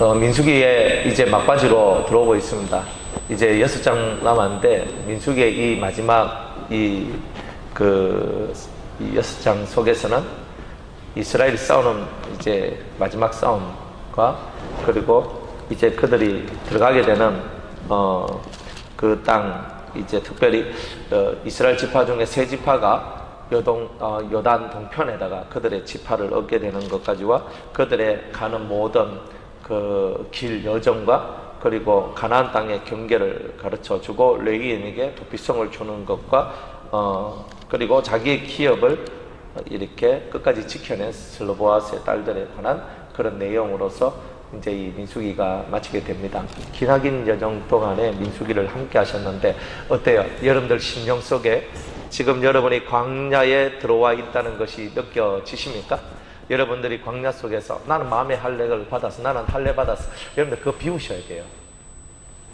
민수기에 이제 막바지로 들어오고 있습니다. 이제 6장 남았는데 민수기의 이 마지막 이 6장 속에서는 이스라엘이 싸우는 이제 마지막 싸움과 그리고 이제 그들이 들어가게 되는 그 땅, 이제 특별히 이스라엘 지파 중에 세 지파가 요단 동편에다가 그들의 지파를 얻게 되는 것까지와 그들의 가는 모든 그 길 여정과 그리고 가나안 땅의 경계를 가르쳐 주고 레위인에게 도피성을 주는 것과 그리고 자기의 기업을 이렇게 끝까지 지켜낸 슬로보아스의 딸들에 관한 그런 내용으로서 이제 이 민수기가 마치게 됩니다. 기나긴 여정 동안에 민수기를 함께 하셨는데 어때요? 여러분들 심령 속에 지금 여러분이 광야에 들어와 있다는 것이 느껴지십니까? 여러분들이 광야 속에서 나는 마음의 할례를 받았어, 나는 할례 받았어. 여러분들 그거 비우셔야 돼요.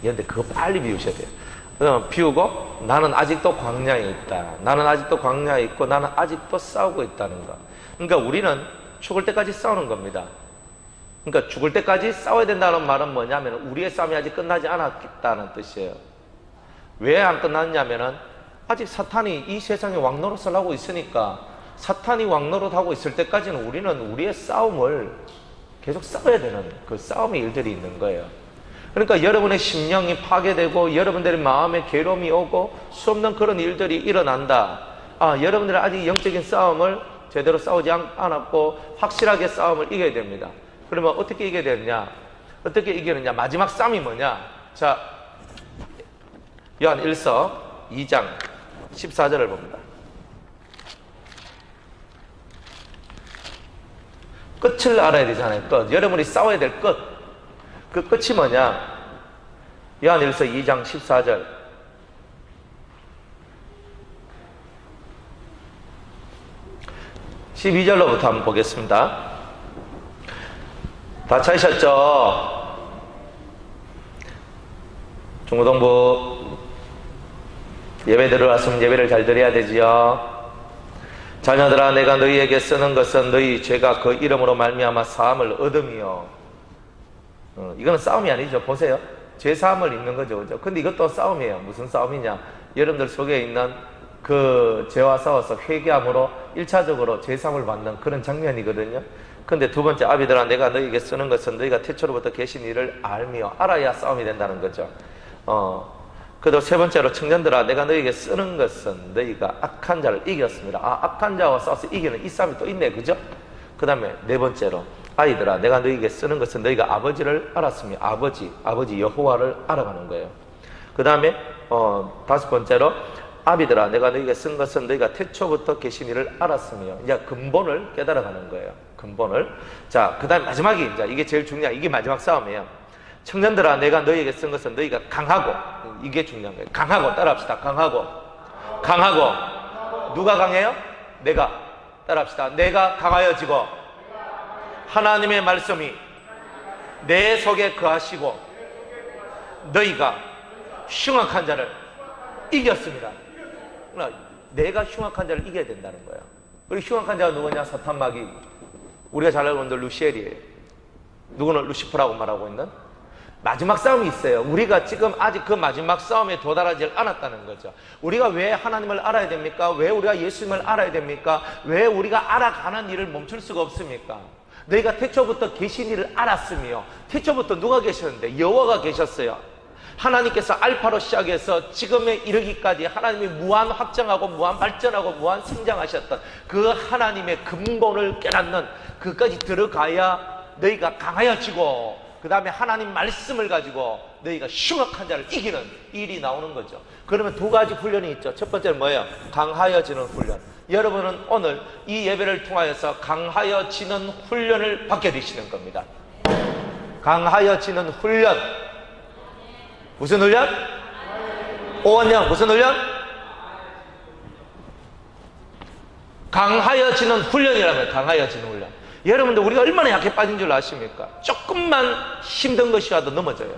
여러분들 그거 빨리 비우셔야 돼요. 비우고 나는 아직도 광야에 있다, 나는 아직도 광야에 있고 나는 아직도 싸우고 있다는 거. 그러니까 우리는 죽을 때까지 싸우는 겁니다. 그러니까 죽을 때까지 싸워야 된다는 말은 뭐냐면 우리의 싸움이 아직 끝나지 않았다는 뜻이에요. 왜 안 끝났냐면은 아직 사탄이 이 세상에 왕노릇을 하고 있으니까, 사탄이 왕노릇하고 있을 때까지는 우리는 우리의 싸움을 계속 싸워야 되는 그 싸움의 일들이 있는 거예요. 그러니까 여러분의 심령이 파괴되고 여러분들의 마음에 괴로움이 오고 수없는 그런 일들이 일어난다. 여러분들은 아직 영적인 싸움을 제대로 싸우지 않았고 확실하게 싸움을 이겨야 됩니다. 그러면 어떻게 이겨야 되느냐? 어떻게 이기느냐? 마지막 싸움이 뭐냐? 자, 요한 1서 2장 14절을 봅니다. 끝을 알아야 되잖아요. 끝. 여러분이 싸워야 될 끝. 그 끝이 뭐냐? 요한 1서 2장 14절. (12절로부터) 한번 보겠습니다. 다 찾으셨죠? 중고등부 예배 들어왔으면 예배를 잘 드려야 되지요. 자녀들아, 내가 너희에게 쓰는 것은 너희 죄가 그 이름으로 말미암아 사함을 얻음이요. 이거는 싸움이 아니죠. 보세요. 죄 사함을 입는 거죠. 그죠? 근데 이것도 싸움이에요. 무슨 싸움이냐? 여러분들 속에 있는 그 죄와 싸워서 회개함으로 1차적으로 죄 사함을 받는 그런 장면이거든요. 근데 두 번째, 아비들아, 내가 너희에게 쓰는 것은 너희가 태초로부터 계신 일을 알며 알아야 싸움이 된다는 거죠. 그리고 세 번째로, 청년들아, 내가 너희에게 쓰는 것은 너희가 악한 자를 이겼습니다. 악한 자와 싸워서 이기는 이 싸움이 또 있네. 그죠? 그 다음에 네 번째로, 아이들아, 내가 너희에게 쓰는 것은 너희가 아버지를 알았으며 아버지 여호와를 알아가는 거예요. 그 다음에 다섯 번째로, 아비들아, 내가 너희에게 쓴 것은 너희가 태초부터 계신 이를 알았으며, 이제 근본을 깨달아가는 거예요. 근본을. 자, 그 다음에 마지막이, 이제 이게 제일 중요한, 이게 마지막 싸움이에요. 청년들아, 내가 너희에게 쓴 것은 너희가 강하고, 이게 중요한 거예요. 강하고, 따라합시다. 강하고. 누가 강해요? 내가. 따라합시다. 내가 강하여지고 하나님의 말씀이 내 속에 거하시고 너희가 흉악한 자를 이겼습니다. 그러나 내가 흉악한 자를 이겨야 된다는 거예요. 우리 흉악한 자가 누구냐? 사탄, 마귀. 우리가 잘 알고 있는 루시엘이에요. 누구는 루시퍼라고 말하고 있는 마지막 싸움이 있어요. 우리가 지금 아직 그 마지막 싸움에 도달하지 않았다는 거죠. 우리가 왜 하나님을 알아야 됩니까? 왜 우리가 예수님을 알아야 됩니까? 왜 우리가 알아가는 일을 멈출 수가 없습니까? 너희가 태초부터 계신 일을 알았으며, 태초부터 누가 계셨는데? 여호와가 계셨어요. 하나님께서 알파로 시작해서 지금에 이르기까지 하나님이 무한 확장하고 무한 발전하고 무한 성장하셨던 그 하나님의 근본을 깨닫는 그까지 들어가야 너희가 강하여지고, 그 다음에 하나님 말씀을 가지고 너희가 흉악한 자를 이기는 일이 나오는 거죠. 그러면 두 가지 훈련이 있죠. 첫 번째는 뭐예요? 강하여지는 훈련. 여러분은 오늘 이 예배를 통하여서 강하여지는 훈련을 받게 되시는 겁니다. 강하여지는 훈련. 무슨 훈련? 오원영, 무슨 훈련? 강하여지는 훈련이라면 강하여지는 훈련. 여러분들 우리가 얼마나 약해 빠진 줄 아십니까? 조금만 힘든 것이라도 넘어져요.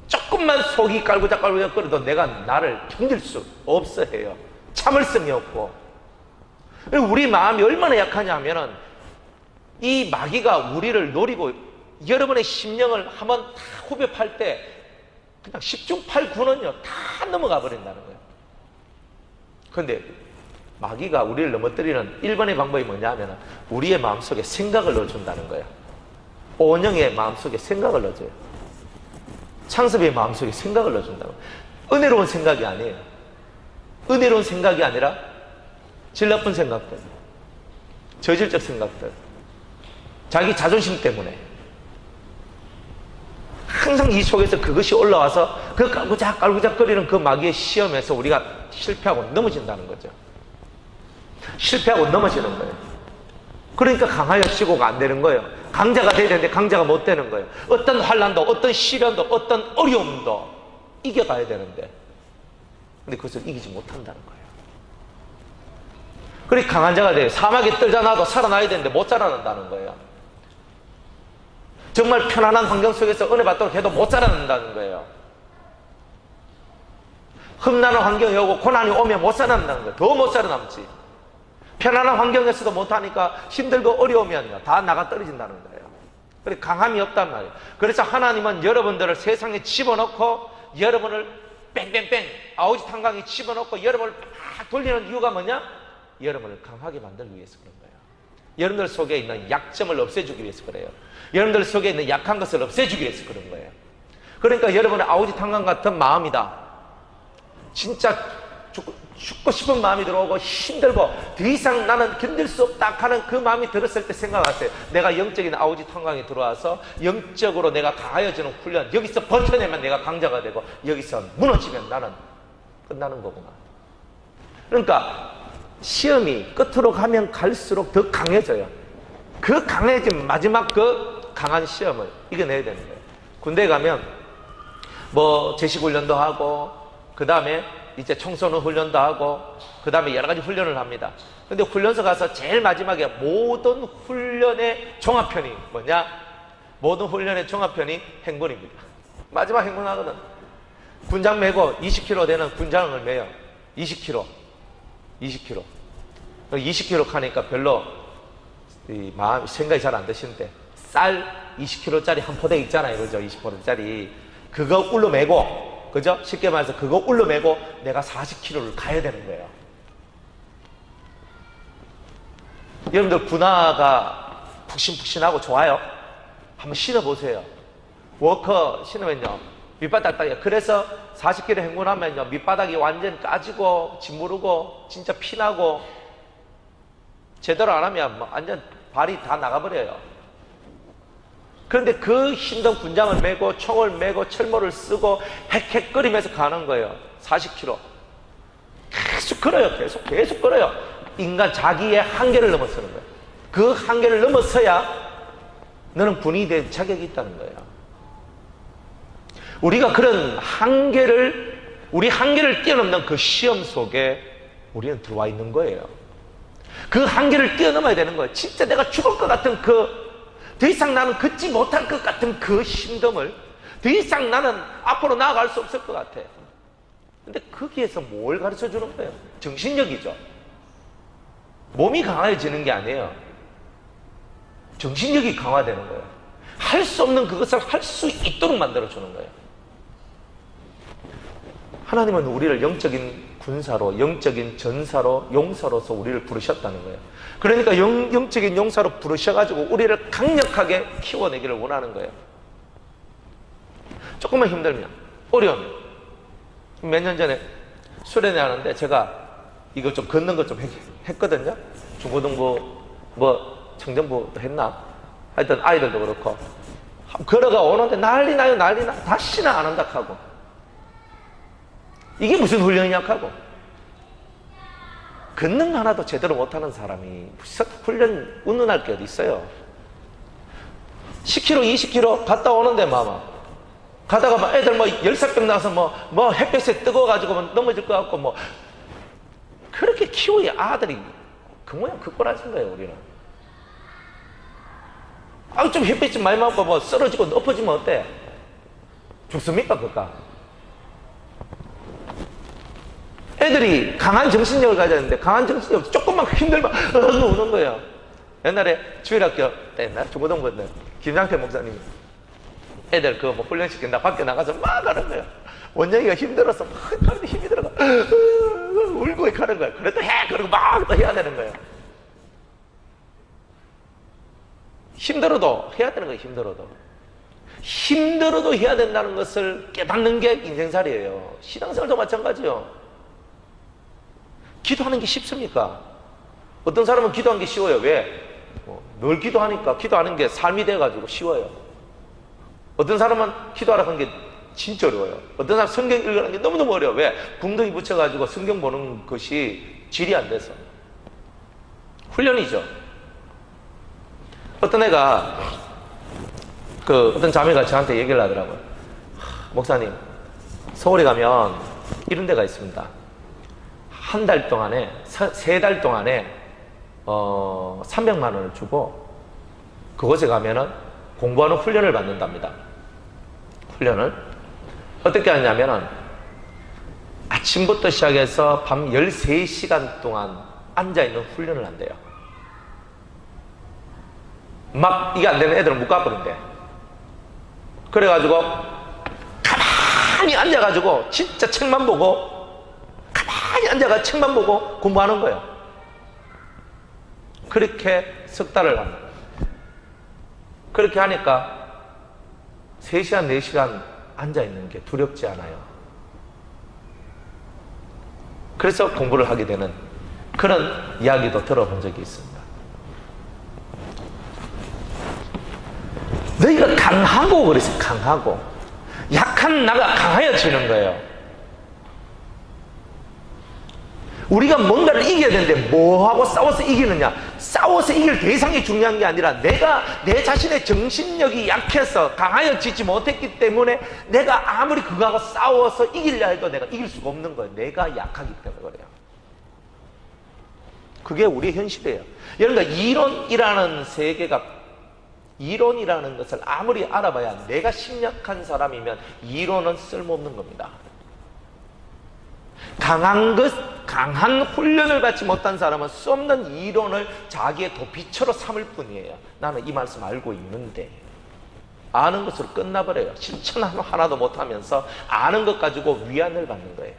조금만 속이 깔고작깔고작거려도 내가 나를 견딜 수 없어 해요. 참을성이 없고. 우리 마음이 얼마나 약하냐 하면은 이 마귀가 우리를 노리고 여러분의 심령을 한번 다 후벼 팔 때 그냥 10중 8구는요 다 넘어가 버린다는 거예요. 그런데 마귀가 우리를 넘어뜨리는 1번의 방법이 뭐냐 하면 우리의 마음속에 생각을 넣어준다는 거예요. 온영의 마음속에 생각을 넣어줘요. 창섭의 마음속에 생각을 넣어준다는 거예요. 은혜로운 생각이 아니에요. 은혜로운 생각이 아니라 질 나쁜 생각들, 저질적 생각들, 자기 자존심 때문에 항상 이 속에서 그것이 올라와서 그 깔구작거리는 그 마귀의 시험에서 우리가 실패하고 넘어진다는 거죠. 실패하고 넘어지는 거예요. 그러니까 강하여 시고가 안 되는 거예요. 강자가 돼야 되는데 강자가 못 되는 거예요. 어떤 환난도, 어떤 시련도, 어떤 어려움도 이겨가야 되는데 근데 그것을 이기지 못한다는 거예요. 그러니까 강한 자가 돼요. 사막에 떨어져나도 살아나야 되는데 못 살아난다는 거예요. 정말 편안한 환경 속에서 은혜 받도록 해도 못 살아난다는 거예요. 험난한 환경이 오고 고난이 오면 못 살아난다는 거예요. 더 못 살아남지. 편안한 환경에서도 못하니까 힘들고 어려우면요 다 나가 떨어진다는 거예요. 그래서 강함이 없단 말이에요. 그래서 하나님은 여러분들을 세상에 집어넣고 여러분을 뺑뺑뺑 아우지 탄광에 집어넣고 여러분을 막 돌리는 이유가 뭐냐? 여러분을 강하게 만들기 위해서 그런 거예요. 여러분들 속에 있는 약점을 없애주기 위해서 그래요. 여러분들 속에 있는 약한 것을 없애주기 위해서 그런 거예요. 그러니까 여러분의 아우지 탄광 같은 마음이다. 진짜 죽고 싶은 마음이 들어오고 힘들고 더 이상 나는 견딜 수 없다 하는 그 마음이 들었을 때 생각하세요. 내가 영적인 아우지 탄광에 들어와서 영적으로 내가 강하여지는 훈련, 여기서 버텨내면 내가 강자가 되고 여기서 무너지면 나는 끝나는 거구나. 그러니까 시험이 끝으로 가면 갈수록 더 강해져요. 그 강해진 마지막 그 강한 시험을 이겨내야 되는 거예요. 군대에 가면 뭐 제식훈련도 하고 그 다음에 이제 청소년 훈련도 하고 그 다음에 여러 가지 훈련을 합니다. 근데 훈련소 가서 제일 마지막에 모든 훈련의 종합편이 뭐냐? 모든 훈련의 종합편이 행군입니다. 마지막 행군하거든. 군장 메고 20kg 되는 군장을 메요. 20kg 20kg 가니까 별로 마음 생각이 잘 안 드시는데 쌀 20kg짜리 한 포대 있잖아요. 그죠? 20포대짜리 그거 울러 메고, 그죠? 쉽게 말해서 그거 울러매고 내가 40km를 가야 되는 거예요. 여러분들 군화가 푹신푹신하고 좋아요? 한번 신어보세요. 워커 신으면요 밑바닥 딱이에요. 그래서 40km 행군하면요 밑바닥이 완전 까지고 짓무르고 진짜 피나고 제대로 안 하면 완전 발이 다 나가버려요. 그런데 그 힘든 군장을 메고 총을 메고 철모를 쓰고 헥헥거리면서 가는 거예요. 40km 계속 걸어요. 계속 걸어요. 인간 자기의 한계를 넘어서는 거예요. 그 한계를 넘어서야 너는 군인이 될 자격이 있다는 거예요. 우리가 그런 우리 한계를 뛰어넘는 그 시험 속에 우리는 들어와 있는 거예요. 그 한계를 뛰어넘어야 되는 거예요. 진짜 내가 죽을 것 같은 더 이상 나는 걷지 못할 것 같은 그 힘듦을 더 이상 나는 앞으로 나아갈 수 없을 것 같아. 근데 거기에서 뭘 가르쳐 주는 거예요? 정신력이죠. 몸이 강해지는 게 아니에요. 정신력이 강화되는 거예요. 할 수 없는 그것을 할 수 있도록 만들어 주는 거예요. 하나님은 우리를 영적인 군사로, 영적인 전사로, 용사로서 우리를 부르셨다는 거예요. 그러니까 영적인 용사로 부르셔가지고 우리를 강력하게 키워내기를 원하는 거예요. 조금만 힘들면, 어려우면. 몇 년 전에 수련회 하는데 제가 이거 좀 걷는 거 좀 했거든요. 중고등부, 청정부도 했나? 하여튼 아이들도 그렇고. 걸어가 오는데 난리 나요. 다시는 안 한다 하고. 이게 무슨 훈련이냐 하고. 걷는 거 하나도 제대로 못하는 사람이 무슨 훈련 운운할 게 어디 있어요. 10km, 20km 갔다 오는데 가다가 막 애들 열사병 나서 햇볕에 뜨거워가지고 넘어질 것 같고 그렇게 키워야 아들이 그 모양 그 꼴하신 거예요. 우리는 좀 햇빛 좀 많이 맞고 쓰러지고 엎어지면 어때? 죽습니까? 그까? 애들이 강한 정신력을 가져야 되는데 강한 정신력 조금만 힘들면 우는 거예요. 옛날에 주일학교 때 옛날 중고등부는 김장태 목사님이 애들 그 뭐 훈련시킨다 밖에 나가서 막 하는 거야. 원장이가 힘들어서 막 하는데 힘이 들어가 울고 가는 거야. 그래도 해! 그러고 막 또 해야 되는 거야. 힘들어도 해야 되는 거야. 힘들어도 해야 된다는 것을 깨닫는 게 인생살이에요. 신앙생활도 마찬가지요. 기도하는 게 쉽습니까? 어떤 사람은 기도하는 게 쉬워요. 왜? 늘 기도하니까 기도하는 게 삶이 돼가지고 쉬워요. 어떤 사람은 기도하라고 하는 게 진짜 어려워요. 어떤 사람은 성경 읽으라는 게 너무너무 어려워. 왜? 궁둥이 붙여가지고 성경 보는 것이 질이 안 돼서. 훈련이죠. 어떤 애가 어떤 자매가 저한테 얘기를 하더라고요. 목사님, 서울에 가면 이런 데가 있습니다. 한 달 동안에, 3달 동안에 300만 원을 주고 그곳에 가면은 공부하는 훈련을 받는답니다. 훈련을 어떻게 하냐면은 아침부터 시작해서 밤 13시간 동안 앉아있는 훈련을 한대요. 막 이게 안 되는 애들은 못 가버린대. 그래가지고 가만히 앉아가지고 진짜 책만 보고 가만히 앉아가 책만 보고 공부하는 거예요. 그렇게 석 달을 합니다. 그렇게 하니까 3시간, 4시간 앉아있는 게 두렵지 않아요. 그래서 공부를 하게 되는 그런 이야기도 들어본 적이 있습니다. 너희가 강하고 그래서 강하고 약한 나가 강하여지는 거예요. 우리가 뭔가를 이겨야 되는데 뭐하고 싸워서 이기느냐? 싸워서 이길 대상이 중요한 게 아니라 내가 내 자신의 정신력이 약해서 강하여지지 못했기 때문에 내가 아무리 그거하고 싸워서 이기려 해도 내가 이길 수가 없는 거예요. 내가 약하기 때문에 그래요. 그게 우리의 현실이에요. 여러분과 이론이라는 것을 아무리 알아봐야 내가 심약한 사람이면 이론은 쓸모없는 겁니다. 강한 훈련을 받지 못한 사람은 수 없는 이론을 자기의 도피처로 삼을 뿐이에요. 나는 이 말씀 알고 있는데 아는 것으로 끝나버려요. 실천 하나도 못하면서 아는 것 가지고 위안을 받는 거예요.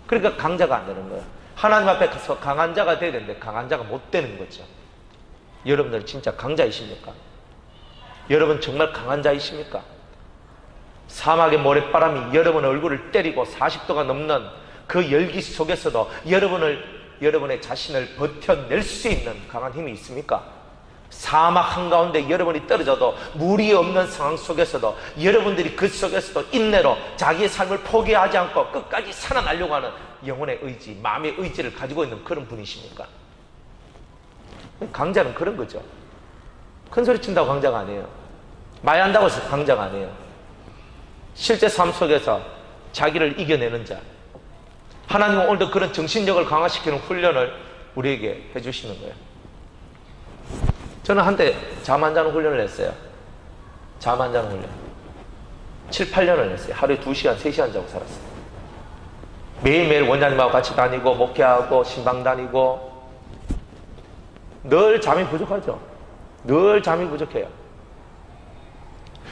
그러니까 강자가 안 되는 거예요. 하나님 앞에 가서 강한 자가 돼야 되는데 강한 자가 못 되는 거죠. 여러분들 진짜 강자이십니까? 여러분 정말 강한 자이십니까? 사막의 모래바람이 여러분의 얼굴을 때리고 40도가 넘는 그 열기 속에서도 여러분의 자신을 버텨낼 수 있는 강한 힘이 있습니까? 사막 한가운데 여러분이 떨어져도 물이 없는 상황 속에서도 여러분들이 그 속에서도 인내로 자기의 삶을 포기하지 않고 끝까지 살아나려고 하는 영혼의 의지, 마음의 의지를 가지고 있는 그런 분이십니까? 강자는 그런 거죠. 큰 소리 친다고 강자가 아니에요. 말 한다고 해서 강자가 아니에요. 실제 삶 속에서 자기를 이겨내는 자. 하나님은 오늘도 그런 정신력을 강화시키는 훈련을 우리에게 해주시는 거예요. 저는 한때 잠 안 자는 훈련을 했어요. 잠 안 자는 훈련 7, 8년을 했어요. 하루에 2시간, 3시간 자고 살았어요. 매일매일 원장님하고 같이 다니고 목회하고 신방 다니고 늘 잠이 부족하죠. 늘 잠이 부족해요.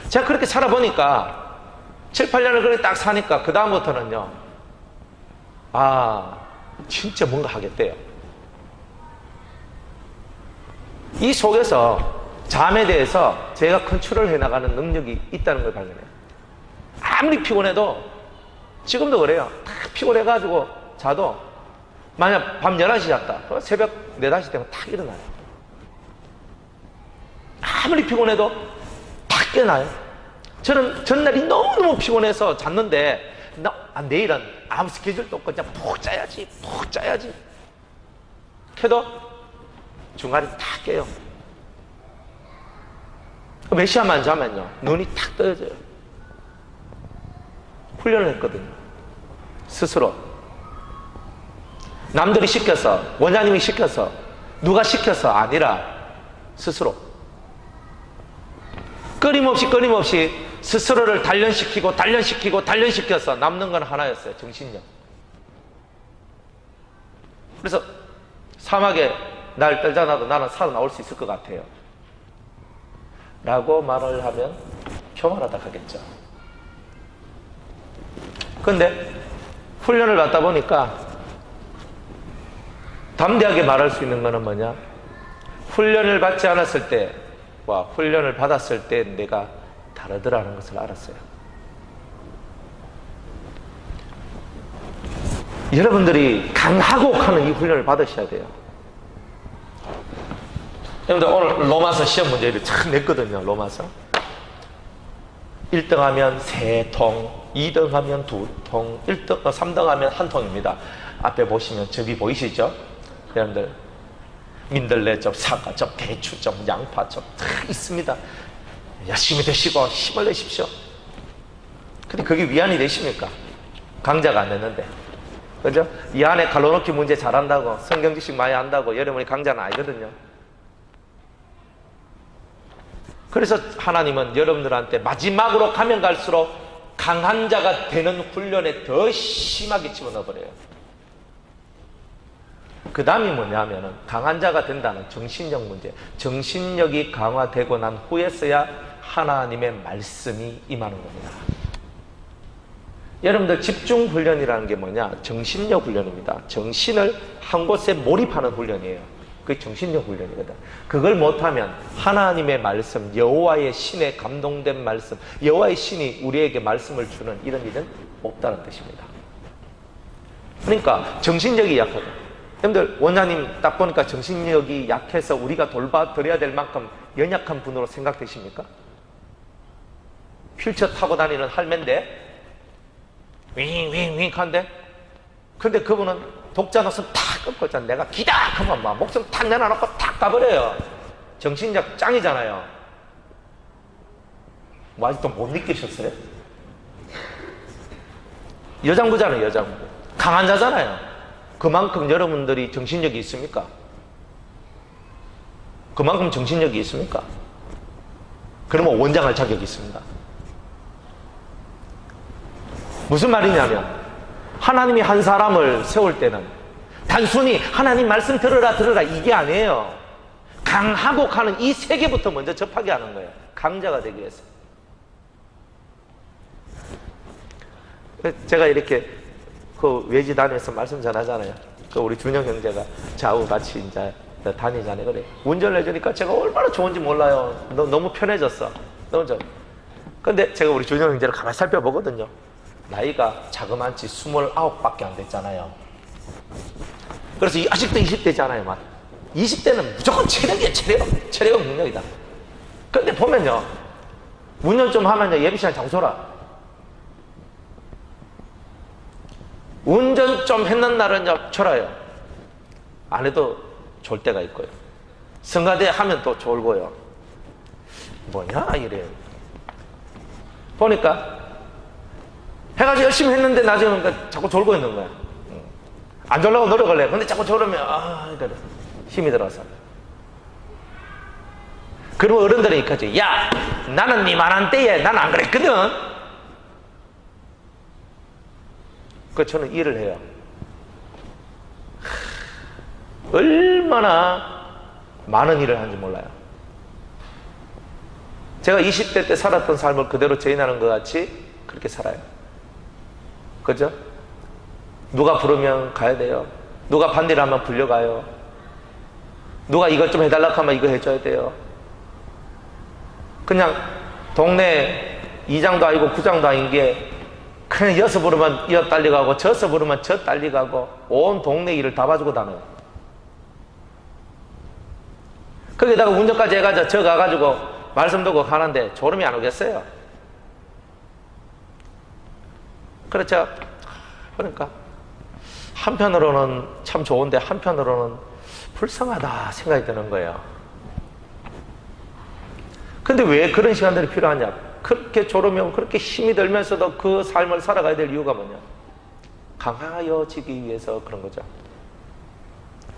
제가 그렇게 살아보니까 7, 8년을 그렇게 딱 사니까 그 다음부터는요, 진짜 뭔가 하겠대요. 이 속에서 잠에 대해서 제가 컨트롤 해나가는 능력이 있다는 걸 발견해요. 아무리 피곤해도, 지금도 그래요. 딱 피곤해가지고 자도 만약 밤 11시 잤다. 그럼 새벽 4, 5시 되면 탁 일어나요. 아무리 피곤해도 탁 깨나요. 저는 전날이 너무너무 피곤해서 잤는데 내일은 아무 스케줄도 없고 그냥 푹 자야지 해도 중간에 탁 깨요. 몇 시간만 자면요 눈이 탁 떠져요. 훈련을 했거든요. 스스로. 남들이 시켜서, 원장님이 시켜서, 누가 시켜서 아니라 스스로 끊임없이 스스로를 단련시켜서 남는 건 하나였어요. 정신력. 그래서 사막에 날 떨잖아도 나는 살아나올 수 있을 것 같아요. 라고 말을 하면 교만하다 하겠죠. 근데 훈련을 받다 보니까 담대하게 말할 수 있는 것은 뭐냐? 훈련을 받지 않았을 때와 훈련을 받았을 때 내가 다르더라는 것을 알았어요. 여러분들이 강하고 하는 이 훈련을 받으셔야 돼요. 여러분들 오늘 로마서 시험 문제를 참 냈거든요. 로마서 1등 하면 3통, 2등 하면 2통, 3등 하면 1통입니다. 앞에 보시면 접이 보이시죠? 여러분들 민들레접, 사과접, 대추접, 양파접 다 있습니다. 열심히 드시고 힘을 내십시오. 근데 그게 위안이 되십니까? 강자가 안 됐는데, 그죠? 이 안에 갈라놓기 문제 잘한다고, 성경 지식 많이 안다고 여러분이 강자는 아니거든요. 그래서 하나님은 여러분들한테 마지막으로 가면 갈수록 강한 자가 되는 훈련에 더 심하게 집어넣어버려요. 그 다음이 뭐냐면은 강한 자가 된다는 정신력 문제. 정신력이 강화되고 난 후에서야 하나님의 말씀이 임하는 겁니다. 여러분들 집중 훈련이라는 게 뭐냐? 정신력 훈련입니다. 정신을 한 곳에 몰입하는 훈련이에요. 그게 정신력 훈련이거든. 그걸 못하면 하나님의 말씀, 여호와의 신에 감동된 말씀, 여호와의 신이 우리에게 말씀을 주는 이런 일은 없다는 뜻입니다. 그러니까 정신력이 약하다. 여러분들 원장님 딱 보니까 정신력이 약해서 우리가 돌봐드려야 될 만큼 연약한 분으로 생각되십니까? 휠체어 타고 다니는 할매인데 윙윙윙한데, 근데 그분은 독자 노선 탁 끊고 있잖아. 내가 기다 하면 막 목숨 탁 내놔놓고 탁 가버려요. 정신력 짱이잖아요. 뭐 아직도 못 느끼셨어요? 여장부잖아요. 여장부. 강한 자잖아요. 그만큼 여러분들이 정신력이 있습니까? 그만큼 정신력이 있습니까? 그러면 원장할 자격이 있습니다. 무슨 말이냐면 하나님이 한 사람을 세울 때는 단순히 하나님 말씀 들으라 이게 아니에요. 강하고 가는 이 세계부터 먼저 접하게 하는 거예요. 강자가 되기 위해서. 제가 이렇게 그 외지 다녀서 말씀 전하잖아요. 그 우리 준영 형제가 저하고 같이 이제 다니잖아요. 그래 운전을 해주니까 제가 얼마나 좋은지 몰라요. 너무 편해졌어. 너무 좋아. 근데 제가 우리 준영 형제를 가만히 살펴보거든요. 나이가 자그만치 29밖에 안 됐잖아요. 그래서 아직도 20대잖아요. 막 20대는 무조건 체력이에요. 체력은 능력이다. 근데 보면요, 운전 좀 하면요, 예비시간 장소라. 운전 좀 했는 날은요, 졸아요. 안 해도 졸 때가 있고요. 성가대 하면 또 졸고요. 뭐냐 이래요. 보니까 해가지고 열심히 했는데 나중에 자꾸 졸고 있는 거야. 안 졸라고 노력을 해. 근데 자꾸 졸으면 그래. 힘이 들어서. 그러면 어른들은 이까지, 야, 나는 니만한 때에 난 안 그랬거든. 그 저는 일을 해요. 얼마나 많은 일을 하는지 몰라요. 제가 20대 때 살았던 삶을 그대로 재현하는 것 같이 그렇게 살아요. 그죠? 누가 부르면 가야 돼요. 누가 반대를 하면 불려가요. 누가 이것 좀 해달라고 하면 이거 해줘야 돼요. 그냥 동네 이장도 아니고 구장도 아닌 게 그냥 이어서 부르면 이어 딸려가고 저서 부르면 저 딸려가고 온 동네 일을 다 봐주고 다녀요. 거기다가 운전까지 해가지고 저 가가지고 말씀 듣고 가는데 졸음이 안 오겠어요? 그렇죠? 그러니까 한편으로는 참 좋은데 한편으로는 불쌍하다 생각이 드는 거예요. 근데 왜 그런 시간들이 필요하냐? 그렇게 졸음이 오고 그렇게 힘이 들면서도 그 삶을 살아가야 될 이유가 뭐냐? 강하여지기 위해서 그런 거죠.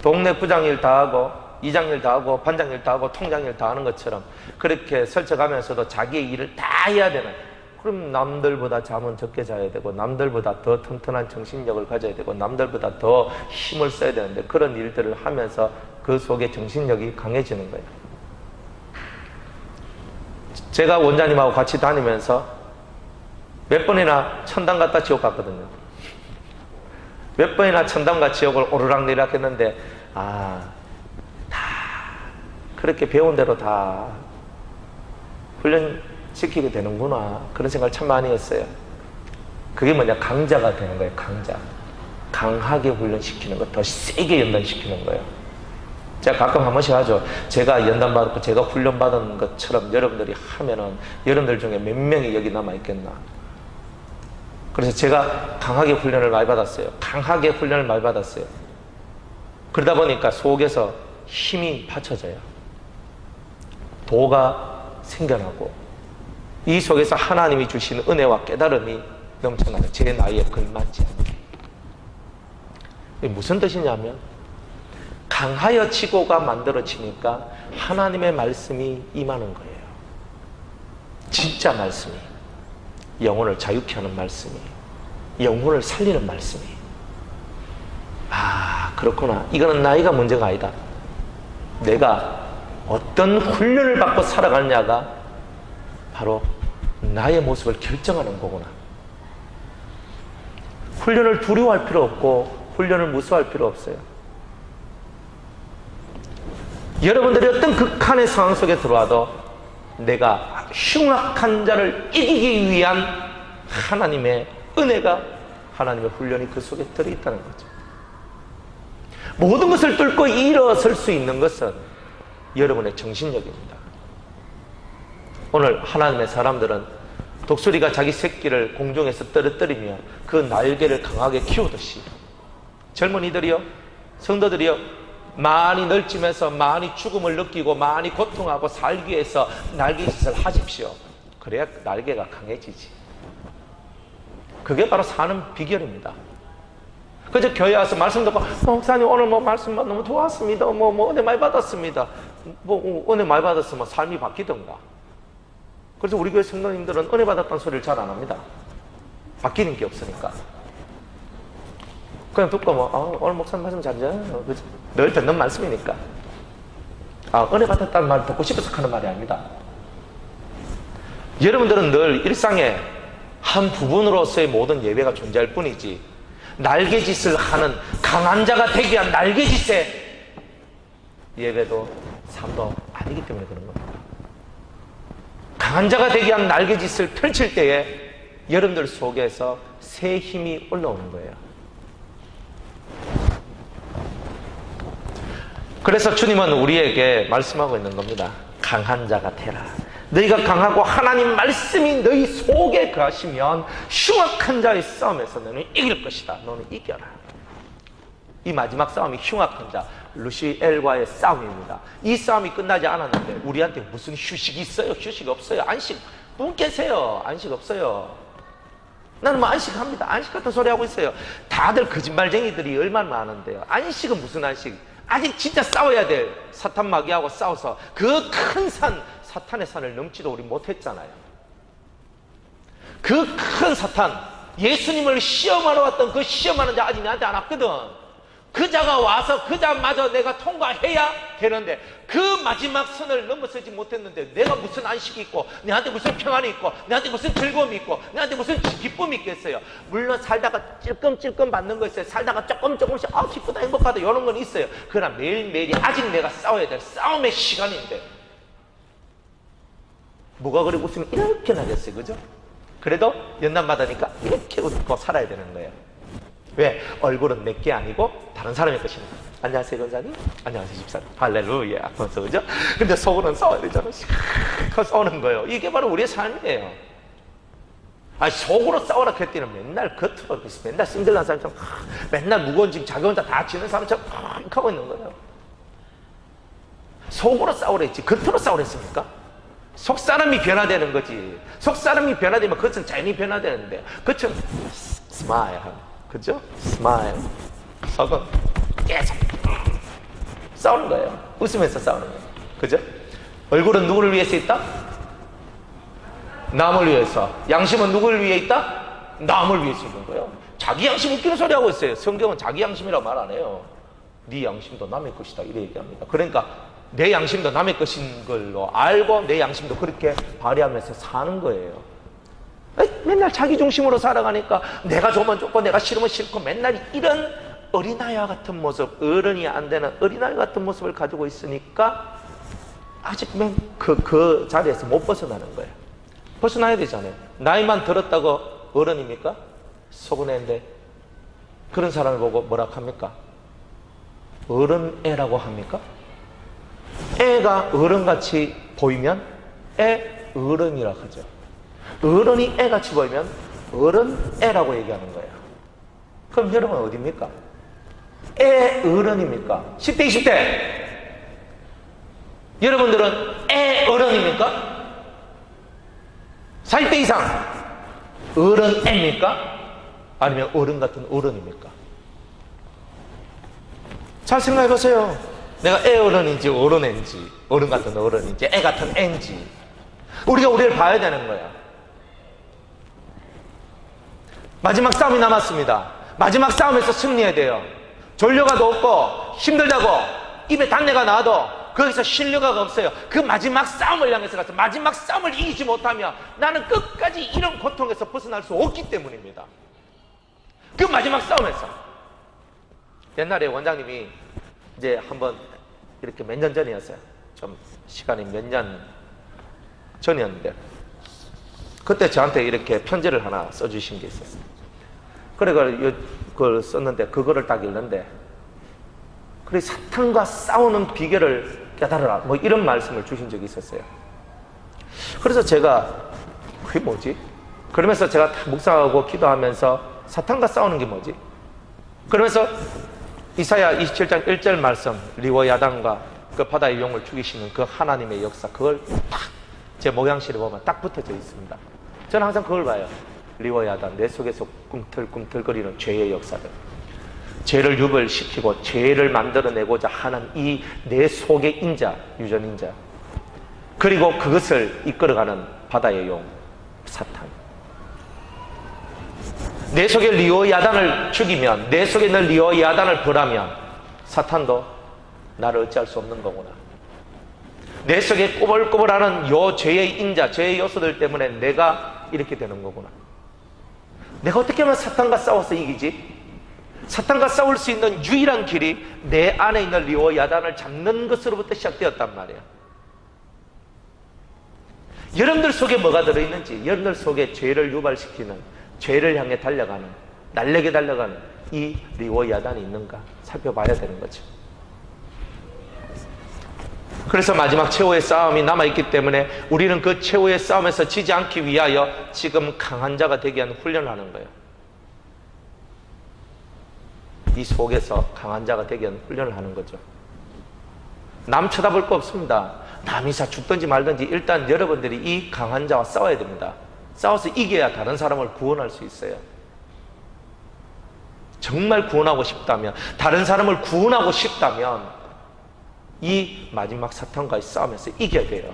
동네 부장일 다 하고 이장일 다 하고 반장일 다 하고 통장일 다 하는 것처럼 그렇게 설쳐가면서도 자기의 일을 다 해야 되는 그럼 남들보다 잠은 적게 자야 되고 남들보다 더 튼튼한 정신력을 가져야 되고 남들보다 더 힘을 써야 되는데 그런 일들을 하면서 그 속에 정신력이 강해지는 거예요. 제가 원장님하고 같이 다니면서 몇 번이나 천당 갔다 지옥 갔거든요. 몇 번이나 천당과 지옥을 오르락내리락 했는데 다 그렇게 배운 대로 다 훈련시키게 되는구나 그런 생각을 참 많이 했어요. 그게 뭐냐, 강자가 되는 거예요. 강자. 강하게 훈련시키는 거, 더 세게 연단시키는 거예요. 제가 가끔 한 번씩 하죠. 제가 연단받았고 제가 훈련받은 것처럼 여러분들이 하면은 여러분들 중에 몇 명이 여기 남아있겠나. 그래서 제가 강하게 훈련을 많이 받았어요. 강하게 훈련을 많이 받았어요. 그러다 보니까 속에서 힘이 받쳐져요. 도가 생겨나고 이 속에서 하나님이 주신 은혜와 깨달음이 넘쳐나요. 제 나이에 걸맞지 않게. 이게 무슨 뜻이냐면 강하여 지고가 만들어지니까 하나님의 말씀이 임하는 거예요. 진짜 말씀이, 영혼을 자유케 하는 말씀이, 영혼을 살리는 말씀이. 그렇구나. 이거는 나이가 문제가 아니다. 내가 어떤 훈련을 받고 살아가느냐가 바로 나의 모습을 결정하는 거구나. 훈련을 두려워할 필요 없고 훈련을 무서워할 필요 없어요. 여러분들이 어떤 극한의 상황 속에 들어와도 내가 흉악한 자를 이기기 위한 하나님의 은혜가, 하나님의 훈련이 그 속에 들어있다는 거죠. 모든 것을 뚫고 일어설 수 있는 것은 여러분의 정신력입니다. 오늘 하나님의 사람들은 독수리가 자기 새끼를 공중에서 떨어뜨리며 그 날개를 강하게 키우듯이 젊은이들이요, 성도들이요, 많이 널찍면서 많이 죽음을 느끼고 많이 고통하고 살기 위해서 날개짓을 하십시오. 그래야 날개가 강해지지. 그게 바로 사는 비결입니다. 그저 교회 와서 말씀 듣고 목사님 오늘 말씀 너무 좋았습니다. 은혜 많이 받았습니다. 은혜 많이 받았으면 삶이 바뀌던가. 그래서 우리 교회 성도님들은 은혜 받았다는 소리를 잘 안 합니다. 바뀌는 게 없으니까. 그냥 듣고 오늘 목사님 말씀 잘해요. 늘 듣는 말씀이니까. 은혜 받았다는 말 듣고 싶어서 하는 말이 아닙니다. 여러분들은 늘 일상에 한 부분으로서의 모든 예배가 존재할 뿐이지 날개짓을 하는 강한 자가 되기 위한 날개짓의 예배도 삶도 아니기 때문에 그런 겁니다. 강한 자가 되기 위한 날개짓을 펼칠 때에 여러분들 속에서 새 힘이 올라오는 거예요. 그래서 주님은 우리에게 말씀하고 있는 겁니다. 강한 자가 되라. 너희가 강하고 하나님 말씀이 너희 속에 거하시면 흉악한 자의 싸움에서 너는 이길 것이다. 너는 이겨라. 이 마지막 싸움이 흉악한 자 루시엘과의 싸움입니다. 이 싸움이 끝나지 않았는데 우리한테 무슨 휴식이 있어요? 휴식 없어요. 안식 분 계세요. 안식 없어요. 나는 안식합니다. 안식 같은 소리 하고 있어요. 다들 거짓말쟁이들이 얼마나 많은데요. 안식은 무슨 안식? 아직 진짜 싸워야 될 사탄 마귀하고 싸워서 그 큰 산, 사탄의 산을 넘지도 우리 못했잖아요. 그 큰 사탄, 예수님을 시험하러 왔던 그 시험하는 자 아직 나한테 안 왔거든. 그 자가 와서 그 자마저 내가 통과해야 되는데 그 마지막 선을 넘어서지 못했는데 내가 무슨 안식이 있고 내한테 무슨 평안이 있고 내한테 무슨 즐거움이 있고 내한테 무슨 기쁨이 있겠어요. 물론 살다가 찔끔찔끔 받는 거 있어요. 살다가 조금씩 기쁘다 행복하다 이런 건 있어요. 그러나 매일매일이 아직 내가 싸워야 될 싸움의 시간인데 뭐가 그리 웃으면 이렇게 나겠어요. 그죠? 그래도 연단 받으니까 이렇게 웃고 살아야 되는 거예요. 왜? 얼굴은 내게 아니고 다른 사람의 것입니다. 안녕하세요 권사님, 안녕하세요 집사님, 할렐루야 하면서, 그죠? 근데 속으로는 싸워야 되잖아. 싸우는 거예요. 이게 바로 우리의 삶이에요. 속으로 싸우라 그랬더니 맨날 겉으로 맨날 싱글난 사람처럼 맨날 무거운 짐 자기 혼자 다 지는 사람처럼 하고 있는 거예요. 속으로 싸우랬지 겉으로 싸우랬습니까? 속 사람이 변화되는 거지. 속 사람이 변화되면 겉은 자연히 변화되는데 겉은 스마일, 그죠? 스마일. 속은 계속 싸우는 거예요. 웃으면서 싸우는 거예요. 그죠? 얼굴은 누구를 위해서 있다? 남을 위해서. 양심은 누구를 위해 있다? 남을 위해서 있는 거예요. 자기 양심 웃기는 소리 하고 있어요. 성경은 자기 양심이라고 말 안 해요. 네 양심도 남의 것이다 이래 얘기합니다. 그러니까 내 양심도 남의 것인 걸로 알고 내 양심도 그렇게 발휘하면서 사는 거예요. 맨날 자기 중심으로 살아가니까 내가 좋으면 좋고 내가 싫으면 싫고 맨날 이런 어린아이와 같은 모습, 어른이 안 되는 어린아이 같은 모습을 가지고 있으니까 아직 그 자리에서 못 벗어나는 거예요. 벗어나야 되잖아요. 나이만 들었다고 어른입니까? 속은애인데 그런 사람을 보고 뭐라 합니까? 어른애라고 합니까? 애가 어른같이 보이면 애 어른이라 하죠. 어른이 애같이 보이면 어른애라고 얘기하는 거예요. 그럼 여러분 어디입니까? 애 어른입니까? 10대 20대 여러분들은 애 어른입니까? 40대 이상 어른애입니까? 아니면 어른 같은 어른입니까? 잘 생각해 보세요. 내가 애 어른인지 어른애인지 어른 같은 어른인지 애 같은 애인지 우리가 우리를 봐야 되는 거야. 마지막 싸움이 남았습니다. 마지막 싸움에서 승리해야 돼요. 졸려가도 없고 힘들다고 입에 단내가 나도 거기서 신뢰가 없어요. 그 마지막 싸움을 향해서 가서 마지막 싸움을 이기지 못하면 나는 끝까지 이런 고통에서 벗어날 수 없기 때문입니다. 그 마지막 싸움에서 옛날에 원장님이 이제 한번 이렇게 몇 년 전이었어요. 좀 시간이 몇 년 전이었는데 그때 저한테 이렇게 편지를 하나 써주신 게 있었어요. 그래 그걸 썼는데 그거를 딱 읽는데 그래 사탄과 싸우는 비결을 깨달으라 뭐 이런 말씀을 주신 적이 있었어요. 그래서 제가 그게 뭐지? 그러면서 제가 다 묵상하고 기도하면서 사탄과 싸우는 게 뭐지? 그러면서 이사야 27장 1절 말씀 리워 야단과 그 바다의 용을 죽이시는 그 하나님의 역사 그걸 딱 제 모양실에 보면 딱 붙어져 있습니다. 저는 항상 그걸 봐요. 리워 야단 내 속에서 꿈틀꿈틀거리는 죄의 역사들 죄를 유발시키고 죄를 만들어내고자 하는 이 내 속의 인자 유전인자 그리고 그것을 이끌어가는 바다의 용 사탄 내 속에 리오 야단을 죽이면 내 속에 있는 리오 야단을 벌하면 사탄도 나를 어찌할 수 없는 거구나. 내 속에 꼬불꼬불하는 요 죄의 인자 죄의 요소들 때문에 내가 이렇게 되는 거구나. 내가 어떻게 하면 사탄과 싸워서 이기지? 사탄과 싸울 수 있는 유일한 길이 내 안에 있는 리오 야단을 잡는 것으로부터 시작되었단 말이에요. 여러분들 속에 뭐가 들어있는지 여러분들 속에 죄를 유발시키는 죄를 향해 달려가는 날래게 달려가는 이 리오 야단이 있는가 살펴봐야 되는 거죠. 그래서 마지막 최후의 싸움이 남아있기 때문에 우리는 그 최후의 싸움에서 지지 않기 위하여 지금 강한 자가 되기 위한 훈련을 하는 거예요. 이 속에서 강한 자가 되기 위한 훈련을 하는 거죠. 남 쳐다볼 거 없습니다. 남이 죽든지 말든지 일단 여러분들이 이 강한 자와 싸워야 됩니다. 싸워서 이겨야 다른 사람을 구원할 수 있어요. 정말 구원하고 싶다면 다른 사람을 구원하고 싶다면 이 마지막 사탄과의 싸움에서 이겨야 돼요.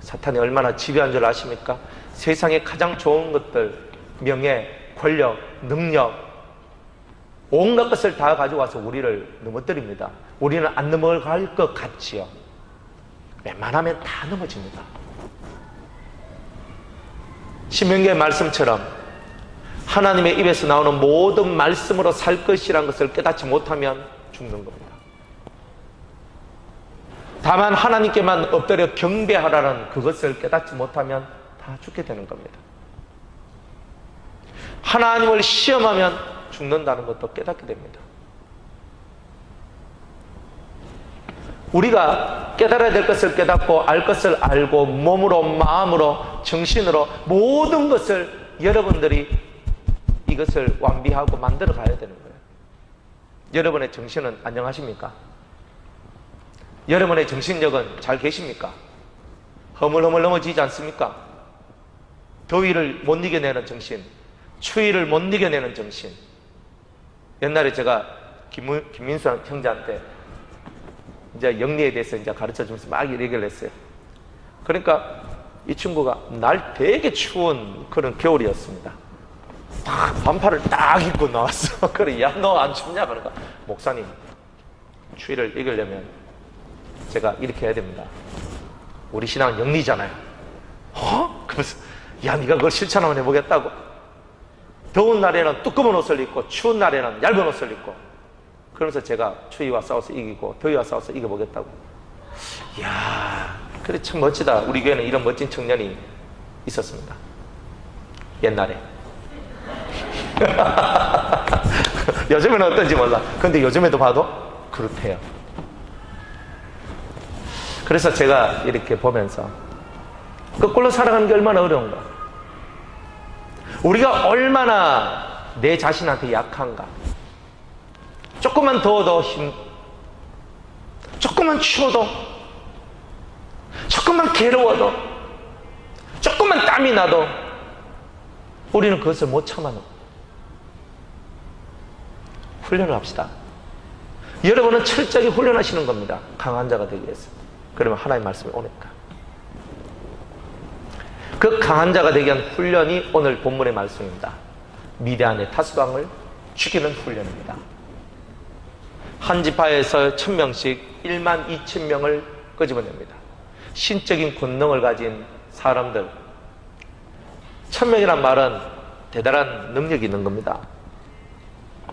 사탄이 얼마나 지배한 줄 아십니까? 세상에 가장 좋은 것들 명예, 권력, 능력 온갖 것을 다 가져와서 우리를 넘어뜨립니다. 우리는 안 넘어갈 것 같지요. 웬만하면 다 넘어집니다. 신명기의 말씀처럼 하나님의 입에서 나오는 모든 말씀으로 살 것이라는 것을 깨닫지 못하면 죽는 겁니다. 다만 하나님께만 엎드려 경배하라는 그것을 깨닫지 못하면 다 죽게 되는 겁니다. 하나님을 시험하면 죽는다는 것도 깨닫게 됩니다. 우리가 깨달아야 될 것을 깨닫고 알 것을 알고 몸으로 마음으로 정신으로 모든 것을 여러분들이 이것을 완비하고 만들어 가야 되는 거예요. 여러분의 정신은 안녕하십니까? 여러분의 정신력은 잘 계십니까? 허물허물 넘어지지 않습니까? 더위를 못 이겨내는 정신, 추위를 못 이겨내는 정신. 옛날에 제가 김민수 형제한테 이제 영리에 대해서 이제 가르쳐 주면서 막 얘기를 했어요. 그러니까 이 친구가 날 되게 추운 그런 겨울이었습니다. 딱 반팔을 딱 입고 나왔어. 그래, 야, 너 안 춥냐? 그러니까, 목사님, 추위를 이기려면 제가 이렇게 해야 됩니다. 우리 신앙은 영리잖아요. 그래서, 야, 네가 그걸 실천 한번 해보겠다고? 더운 날에는 두꺼운 옷을 입고, 추운 날에는 얇은 옷을 입고, 그러면서 제가 추위와 싸워서 이기고, 더위와 싸워서 이겨보겠다고. 이야, 그래, 참 멋지다. 우리 교회는 이런 멋진 청년이 있었습니다. 옛날에. 요즘에는 어떤지 몰라. 근데 요즘에도 봐도 그렇대요. 그래서 제가 이렇게 보면서 거꾸로 살아가는 게 얼마나 어려운가, 우리가 얼마나 내 자신한테 약한가. 조금만 더워도 조금만 추워도, 조금만 괴로워도, 조금만 땀이 나도 우리는 그것을 못 참아요. 훈련을 합시다. 여러분은 철저히 훈련하시는 겁니다. 강한 자가 되기 위해서. 그러면 하나님의 말씀이 오니까. 그 강한 자가 되기 위한 훈련이 오늘 본문의 말씀입니다. 미디안의 타수왕을 죽이는 훈련입니다. 한 지파에서 1000명씩 1만 2000명을 끄집어냅니다. 신적인 권능을 가진 사람들. 1000명이란 말은 대단한 능력이 있는 겁니다.